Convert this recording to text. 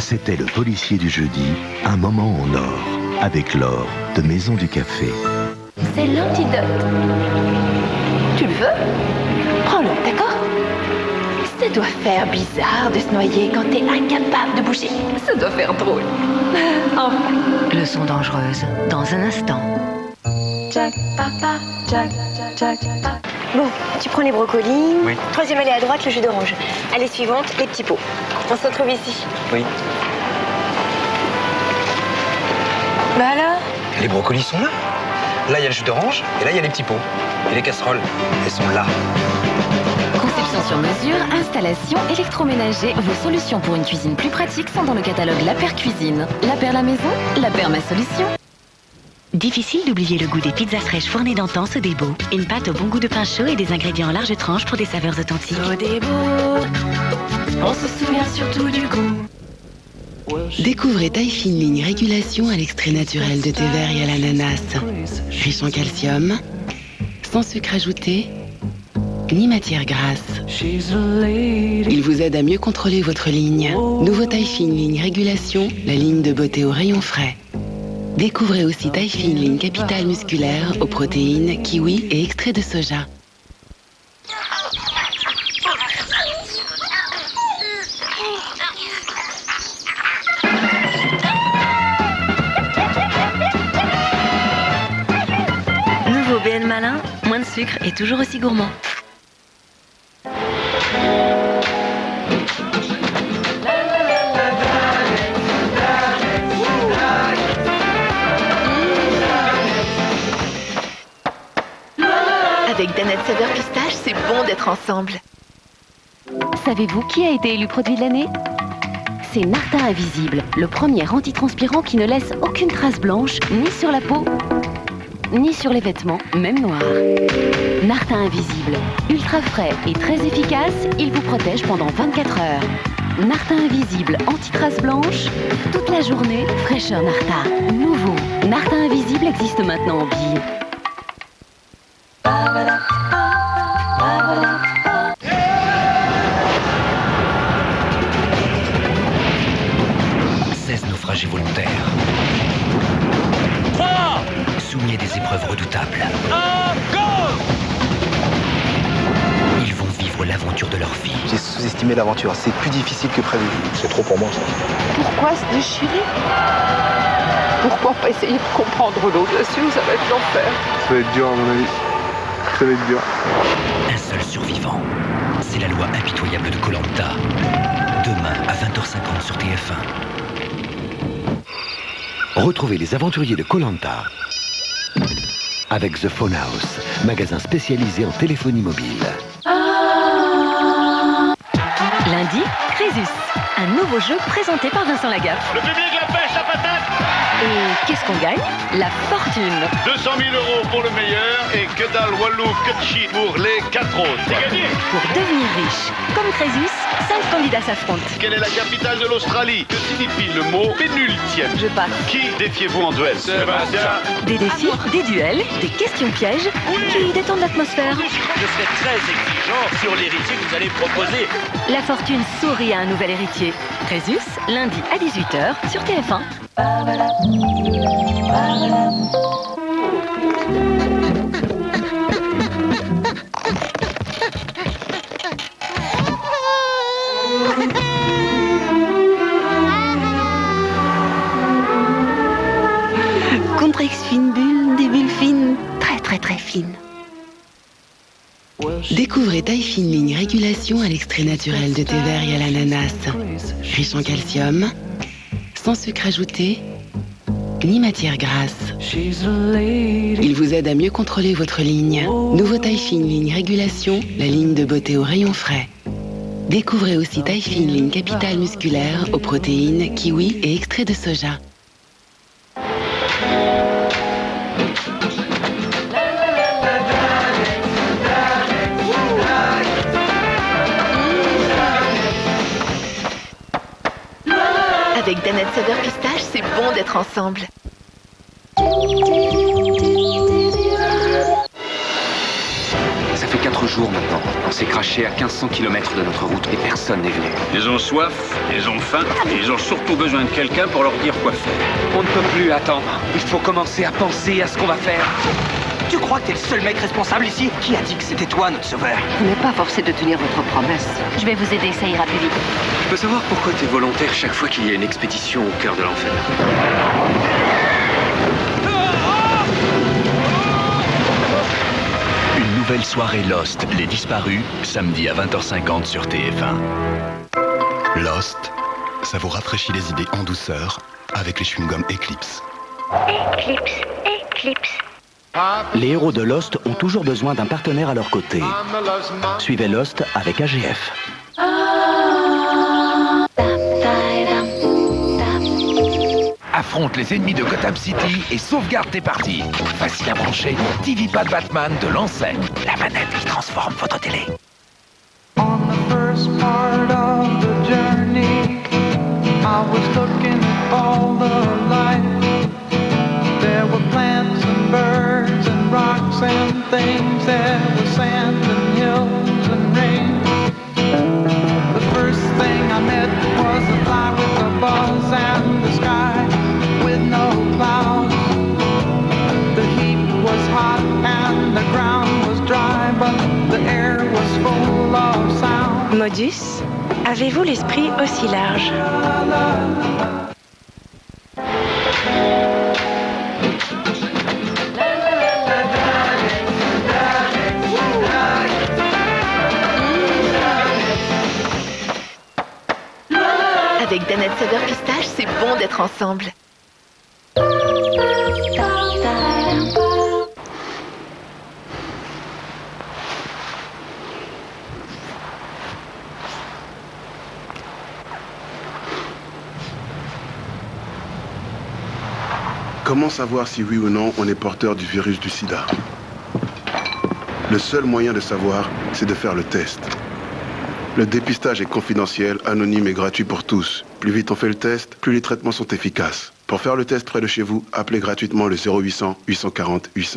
C'était le policier du jeudi, un moment en or, avec Laure de Maison du Café. C'est l'antidote. Tu le veux? Prends-le, d'accord? Ça doit faire bizarre de se noyer quand t'es incapable de bouger. Ça doit faire drôle. Enfin. Leçon dangereuse, dans un instant. Jack, papa, Jack, Jack, papa. Bon, tu prends les brocolis. Oui. Troisième allée à droite, le jus d'orange. Allée suivante, les petits pots. On se retrouve ici. Oui. Bah alors? Les brocolis sont là. Là, il y a le jus d'orange, et là, il y a les petits pots. Et les casseroles, elles sont là. Conception sur mesure, installation, électroménager, vos solutions pour une cuisine plus pratique sont dans le catalogue La Paire Cuisine. La Paire la maison, La Paire ma solution. Difficile d'oublier le goût des pizzas fraîches fournées d'antan Sodebo. Une pâte au bon goût de pain chaud et des ingrédients en larges tranches pour des saveurs authentiques. Sodebo, on se souvient surtout du goût. Découvrez taille fine ligne régulation à l'extrait naturel de thé vert et à l'ananas. Riche en calcium, sans sucre ajouté, ni matière grasse. Il vous aide à mieux contrôler votre ligne. Nouveau taille fine ligne régulation, la ligne de beauté au rayon frais. Découvrez aussi taille fine ligne capitale musculaire aux protéines, kiwi et extrait de soja. Nouveau BN Malin, moins de sucre et toujours aussi gourmand. Avec Danette saveur pistache, c'est bon d'être ensemble. Savez-vous qui a été élu produit de l'année? C'est Narta Invisible, le premier antitranspirant qui ne laisse aucune trace blanche, ni sur la peau, ni sur les vêtements, même noirs. Narta Invisible, ultra frais et très efficace, il vous protège pendant 24 heures. Narta Invisible, anti-trace blanche, toute la journée, fraîcheur Narta. Nouveau, Narta Invisible existe maintenant en bio. 16 naufragés volontaires. 3, Soumis à des épreuves redoutables. 1, go! Ils vont vivre l'aventure de leur vie. J'ai sous-estimé l'aventure, c'est plus difficile que prévu. C'est trop pour moi, ça. Pourquoi se déchirer? Pourquoi pas essayer de comprendre l'au-dessus? Ça va être l'enfer. Ça va être dur, à mon avis. Ça va être dur. Un seul survivant. C'est la loi impitoyable de Koh-Lanta. Demain à 20h50 sur TF1. Retrouvez les aventuriers de Koh-Lanta avec The Phone House, magasin spécialisé en téléphonie mobile. Lundi, Crésus, un nouveau jeu présenté par Vincent Lagaffe. Le public la pêche, la patate! Et qu'est-ce qu'on gagne? La fortune. 200 000 € pour le meilleur et que dalle Walou Kutchi pour les 4 autres. C'est gagné! Pour devenir riche, comme Crésus, 5 candidats s'affrontent. Quelle est la capitale de l'Australie? Que signifie le mot pénultième? Je passe. Qui défiez-vous en duel? Sébastien. Des défis, des duels, des questions pièges qui détendent l'atmosphère. Je serai très exigeant sur l'héritier que vous allez proposer. La fortune sourit à un nouvel héritier. Crésus, lundi à 18h sur TF1. Contrex fine bulle, des bulles fines, très très très fines. Découvrez taille fine ligne régulation à l'extrait naturel de thé vert et à l'ananas. Riche en calcium, sans sucre ajouté, ni matière grasse. Il vous aide à mieux contrôler votre ligne. Nouveau taille fine ligne régulation, la ligne de beauté au rayon frais. Découvrez aussi taille fine ligne capitale musculaire aux protéines, kiwi et extrait de soja. Avec Danette saveur pistache, c'est bon d'être ensemble. Ça fait 4 4 jours maintenant. On s'est craché à 1500 km de notre route et personne n'est venu. Ils ont soif, ils ont faim, et ils ont surtout besoin de quelqu'un pour leur dire quoi faire. On ne peut plus attendre. Il faut commencer à penser à ce qu'on va faire. Tu crois que t'es le seul mec responsable ici? Qui a dit que c'était toi, notre sauveur? Vous n'êtes pas forcé de tenir votre promesse. Je vais vous aider, ça ira plus vite. Je peux savoir pourquoi t'es volontaire chaque fois qu'il y a une expédition au cœur de l'enfer? Une nouvelle soirée Lost, Les Disparus, samedi à 20h50 sur TF1. Lost, ça vous rafraîchit les idées en douceur avec les chewing-gums Eclipse. Eclipse. Les héros de Lost ont toujours besoin d'un partenaire à leur côté. Suivez Lost avec AGF. Affronte les ennemis de Gotham City et sauvegarde tes parties. Facile à brancher, TV Pad Batman de l'enseigne. La manette qui transforme votre télé. On the first part of the journey, I was looking at all the life. There were plants and birds and rocks and things. There was sand and hills and rain. The first thing I met was a fly with a buzz and the sky with no clouds. The heat was hot and the ground was dry, but the air was full of sound. Modus, avez-vous l'esprit aussi large? Avec Danette Saveur Pistache, c'est bon d'être ensemble. Comment savoir si oui ou non on est porteur du virus du sida? Le seul moyen de savoir, c'est de faire le test. Le dépistage est confidentiel, anonyme et gratuit pour tous. Plus vite on fait le test, plus les traitements sont efficaces. Pour faire le test près de chez vous, appelez gratuitement le 0800 840 800.